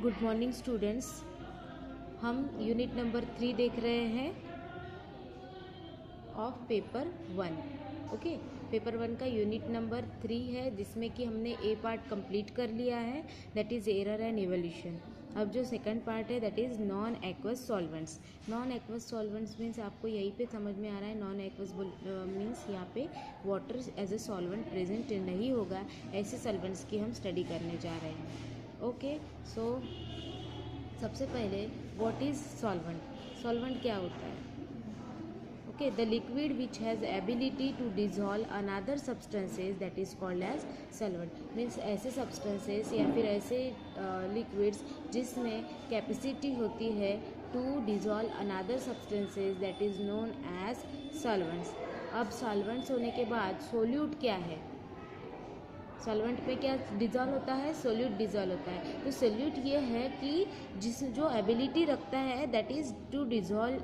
Good morning students. हम unit number 3 देख रहे हैं ऑफ पेपर 1। ओके, पेपर 1 का यूनिट नंबर 3 है, जिसमें कि हमने ए पार्ट कंप्लीट कर लिया है, that is error and evolution. अब जो सेकंड पार्ट है that is non aqueous solvents. Non aqueous solvents means आपको यहीं पे समझ में आ रहा है, नॉन एक्वस मीन्स यहाँ पे water as a solvent present नहीं होगा, ऐसे सॉल्वेंट्स की हम स्टडी करने जा रहे हैं। ओके, सो सबसे पहले व्हाट इज सॉल्वेंट। सॉल्वेंट क्या होता है? Okay, the liquid which has ability to dissolve another substances that is called as solvent. Means ऐसे सब्सटेंसेस या फिर ऐसे लिक्विड्स जिसमें कैपेसिटी होती है to dissolve another substances that is known as solvents. अब सॉल्वेंट्स होने के बाद सोल्यूट क्या है? सॉल्वेंट में क्या डिजॉल्व होता है? सोल्यूट डिजॉल्व होता है। तो सोल्यूट ये है कि जो एबिलिटी रखता है that is to dissolve,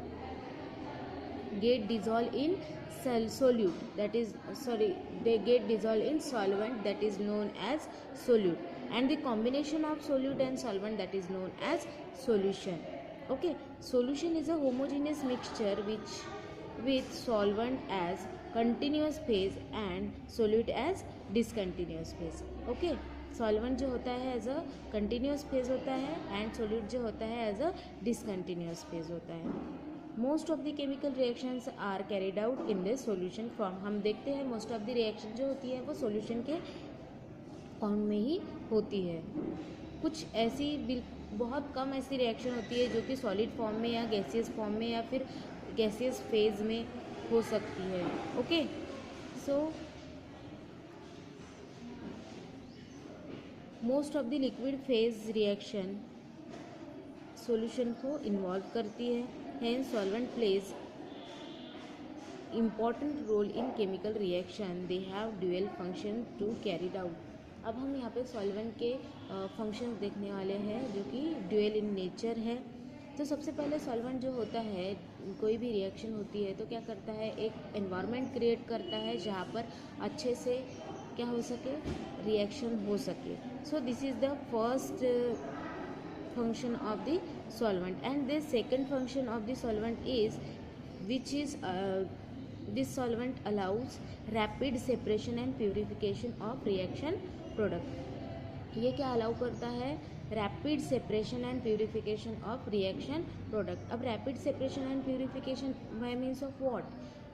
get dissolve in solute, that is they get dissolved in solvent that is known as solute, and the combination of solute and solvent that is known as solution. Okay, solution is a homogeneous mixture which with solvent as continuous phase and solute as discontinuous phase. Okay, solvent जो होता है as a continuous phase होता है and solute जो होता है as a discontinuous phase होता है। Most of the chemical reactions are carried out in the solution form. हम देखते हैं मोस्ट ऑफ द रिएक्शन जो होती है वो सॉल्यूशन के फॉर्म में ही होती है। कुछ ऐसी बहुत कम ऐसी रिएक्शन होती है जो कि सॉलिड फॉर्म में या गैसियस फॉर्म में या फिर गैसियस फेज में हो सकती है। Okay, so most of the liquid phase reaction solution को इन्वॉल्व करती है, hence solvent plays important role in chemical reaction. They have dual function to carried out. अब हम यहाँ पे सॉल्वेंट के फंक्शंस देखने वाले हैं जो कि ड्यूअल इन नेचर है। तो सबसे पहले सॉल्वेंट जो होता है, कोई भी रिएक्शन होती है तो क्या करता है, एक एनवायरनमेंट क्रिएट करता है जहाँ पर अच्छे से क्या हो सके, रिएक्शन हो सके। So this is the first function of the solvent, and the second function of the solvent is which is this solvent allows rapid separation and purification of reaction product. ये क्या अलाउ करता है? Rapid separation and purification of reaction product. अब rapid separation and purification by means of what?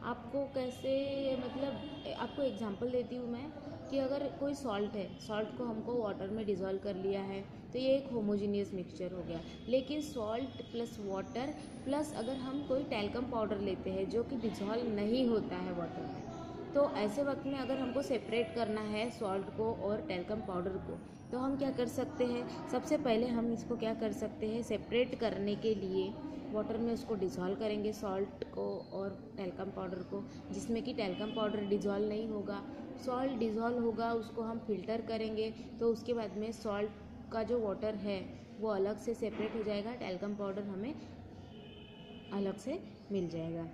आपको कैसे, मतलब आपको example देती हूँ मैं कि अगर कोई सॉल्ट है, सॉल्ट को हमको वाटर में डिज़ोल्व कर लिया है तो ये एक होमोजीनियस मिक्सचर हो गया। लेकिन सॉल्ट प्लस वाटर प्लस अगर हम कोई टैल्कम पाउडर लेते हैं जो कि डिज़ोल्व नहीं होता है वाटर में, तो ऐसे वक्त में अगर हमको सेपरेट करना है सॉल्ट को और टैल्कम पाउडर को, तो हम क्या कर सकते हैं? सबसे पहले हम इसको क्या कर सकते हैं, सेपरेट करने के लिए वाटर में उसको डिज़ोल्व करेंगे, सॉल्ट को और टैल्कम पाउडर को, जिसमें कि टैल्कम पाउडर डिज़ोल्व नहीं होगा, सॉल्ट डिज़ोल्व होगा, उसको हम फिल्टर करेंगे तो उसके बाद में सॉल्ट का जो वाटर है वो अलग से सेपरेट हो जाएगा, टैल्कम पाउडर हमें अलग से मिल जाएगा।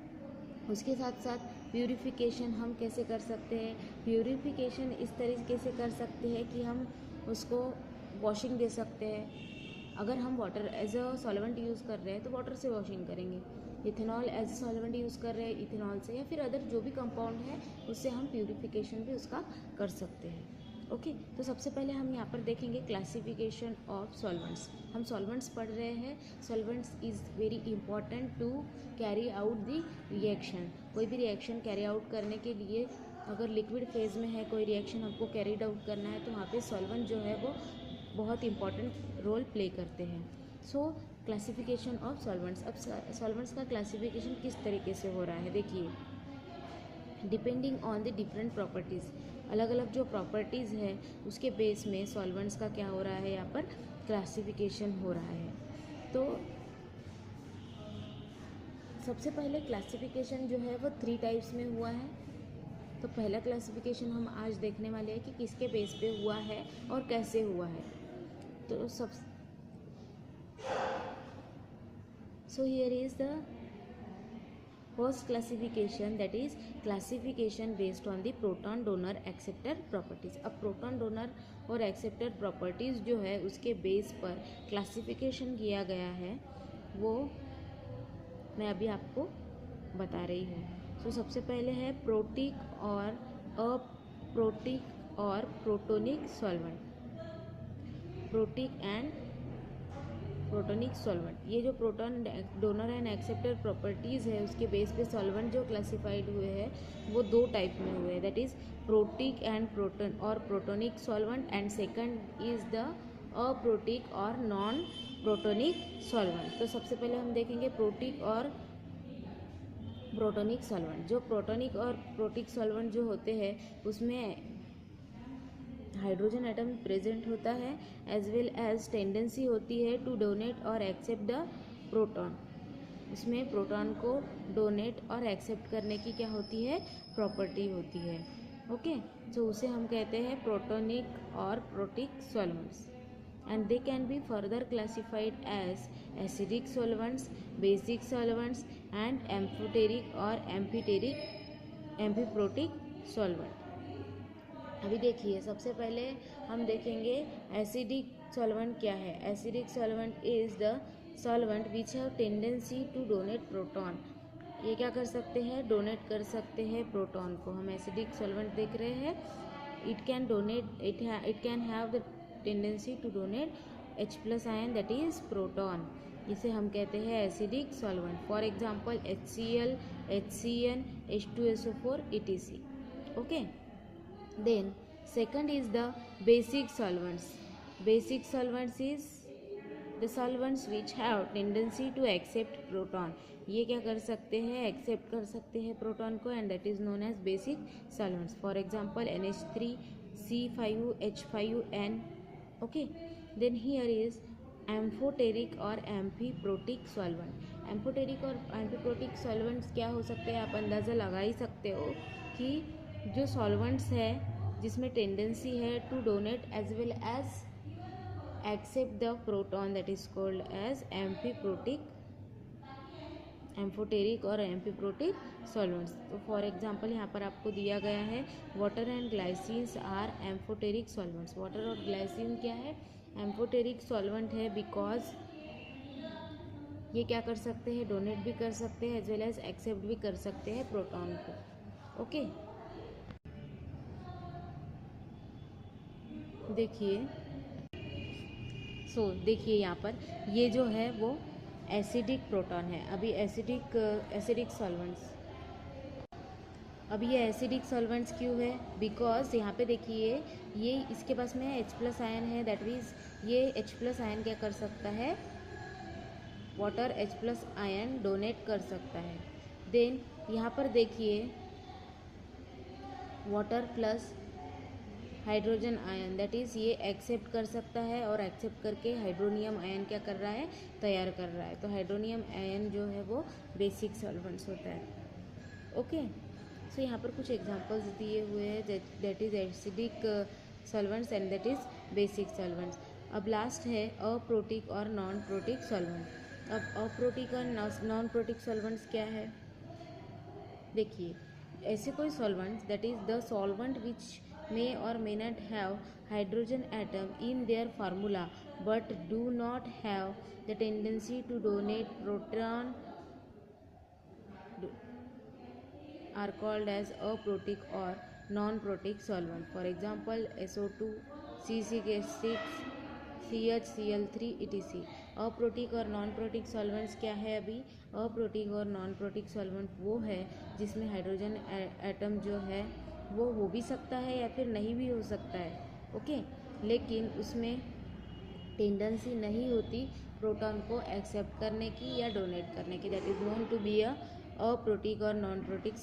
उसके साथ साथ प्यूरिफिकेशन हम कैसे कर सकते हैं? प्यूरिफिकेशन इस तरीके से कर सकते हैं कि हम उसको वॉशिंग दे सकते हैं। अगर हम water as a solvent use कर रहे हैं तो वाटर से वॉशिंग करेंगे, ethanol as a solvent use कर रहे हैं इथेनॉल से, या फिर अदर जो भी कंपाउंड है उससे हम प्यूरिफिकेशन भी उसका कर सकते हैं। ओके, तो सबसे पहले हम यहाँ पर देखेंगे क्लासिफिकेशन ऑफ सॉल्वेंट्स। हम सॉल्वेंट्स पढ़ रहे हैं। Solvents is very important to carry out the reaction. कोई भी रिएक्शन कैरी आउट करने के लिए अगर लिक्विड फेज में है कोई रिएक्शन हमको कैरीड आउट करना है तो वहाँ पे सॉल्वेंट जो है वो बहुत इंपॉर्टेंट रोल प्ले करते हैं। सो क्लासिफिकेशन ऑफ सॉल्वेंट्स। अब सॉल्वेंट्स का क्लासिफिकेशन किस तरीके से हो रहा है, देखिए, depending on the different properties, अलग अलग जो प्रॉपर्टीज़ है उसके बेस में सॉल्वेंट्स का क्या हो रहा है, यहाँ पर क्लासिफिकेशन हो रहा है। तो सबसे पहले क्लासिफिकेशन जो है वो 3 टाइप्स में हुआ है। तो पहला क्लासिफिकेशन हम आज देखने वाले हैं कि किसके बेस पे हुआ है और कैसे हुआ है। तो so here is the First classification, that is classification based on the proton donor acceptor properties. अब proton donor और acceptor properties जो है उसके बेस पर classification किया गया है वो मैं अभी आपको बता रही हूँ. So सबसे पहले है प्रोटिक और अप्रोटिक और protonic solvent. Protic and protonic solvent, ये जो proton donor and acceptor properties है उसके बेस पे सॉल्वेंट जो क्लासिफाइड हुए हैं वो दो टाइप में हुए हैं, that is protic and proton और protonic solvent, and second is the aprotic और नॉन प्रोटोनिक सॉल्वेंट. तो सबसे पहले हम देखेंगे प्रोटिक और प्रोटोनिक सॉल्वेंट. जो प्रोटोनिक और प्रोटिक सॉल्वेंट जो होते हैं उसमें हाइड्रोजन एटम प्रेजेंट होता है एज वेल एज टेंडेंसी होती है टू डोनेट और एक्सेप्ट द प्रोटॉन. इसमें प्रोटॉन को डोनेट और एक्सेप्ट करने की क्या होती है, प्रॉपर्टी होती है. ओके, तो उसे हम कहते हैं प्रोटोनिक और protic solvents. And they can be further classified as acidic solvents, basic solvents and amphoteric और एम्फीप्रोटिक सॉल्वेंट. अभी देखिए सबसे पहले हम देखेंगे एसिडिक सॉल्वेंट क्या है. Acidic solvent is the solvent which have tendency to donate proton. ये क्या कर सकते हैं, डोनेट कर सकते हैं प्रोटॉन को. हम एसिडिक सॉल्वेंट देख रहे हैं. It can donate, it can have the tendency to donate H+ ion that is proton. इसे हम कहते हैं acidic solvent. For example HCl, HCN, H2SO4 etc. Okay. Then second is the basic solvents. Basic solvents is the solvents which have tendency to accept proton. ये क्या कर सकते हैं, accept कर सकते हैं प्रोटॉन को, and that is known as basic solvents. For example NH3C5H5n. Okay. Then here is amphoteric और एम्फीप्रोटिक सॉल्वेंट. एम्फोटेरिक और एम्फीप्रोटिक सॉल्वेंट्स क्या हो सकते हैं, आप अंदाज़ा लगा ही सकते हो कि जो सॉल्वेंट्स है जिसमें टेंडेंसी है to donate as well as accept the proton, that is called as amphiprotic, amphoteric और एम्फीप्रोटिक सॉल्वेंट्स. तो फॉर एग्जांपल यहाँ पर आपको दिया गया है water and glycines are amphoteric solvents. Water और ग्लाइसिन क्या है, एम्फोटेरिक सॉल्वेंट है बिकॉज ये क्या कर सकते हैं, डोनेट भी कर सकते हैं एज वेल एज एक्सेप्ट भी कर सकते हैं प्रोटॉन को. ओके. देखिए देखिए यहाँ पर ये जो है वो एसिडिक प्रोटॉन है. अभी एसिडिक सॉल्वेंट्स, अब ये एसिडिक सॉल्वेंट्स क्यों है, बिकॉज यहाँ पे देखिए ये इसके पास में H+ आयन है, दैट मीन्स ये H+ आयन क्या कर सकता है, वाटर H+ आयन डोनेट कर सकता है. देन यहाँ पर देखिए water plus hydrogen ion, that is ये एक्सेप्ट कर सकता है और एक्सेप्ट करके हाइड्रोनियम आयन क्या कर रहा है, तैयार कर रहा है. तो हाइड्रोनियम आयन जो है वो बेसिक सॉल्वेंट्स होता है. ओके. सो यहाँ पर कुछ एग्जांपल्स दिए हुए हैं, that is acidic solvents and that is basic solvents. अब लास्ट है अप्रोटिक और नॉन प्रोटिक सॉल्वेंट. अब अप्रोटिक और नॉन प्रोटिक सॉल्वेंट्स क्या है, देखिए ऐसे कोई solvents that is the solvent which may or may not have hydrogen atom in their formula but do not have the tendency to donate proton are called as aprotic or non-protic solvent. For example SO2, C6H6, CHCl3 etc. Aprotic और non protic solvents क्या है, अभी aprotic और non protic solvent वो है जिसमें hydrogen atom जो है वो हो भी सकता है या फिर नहीं भी हो सकता है. ओके. लेकिन उसमें टेंडेंसी नहीं होती प्रोटॉन को एक्सेप्ट करने की या डोनेट करने की, that is known to be aprotic और नॉन प्रोटिक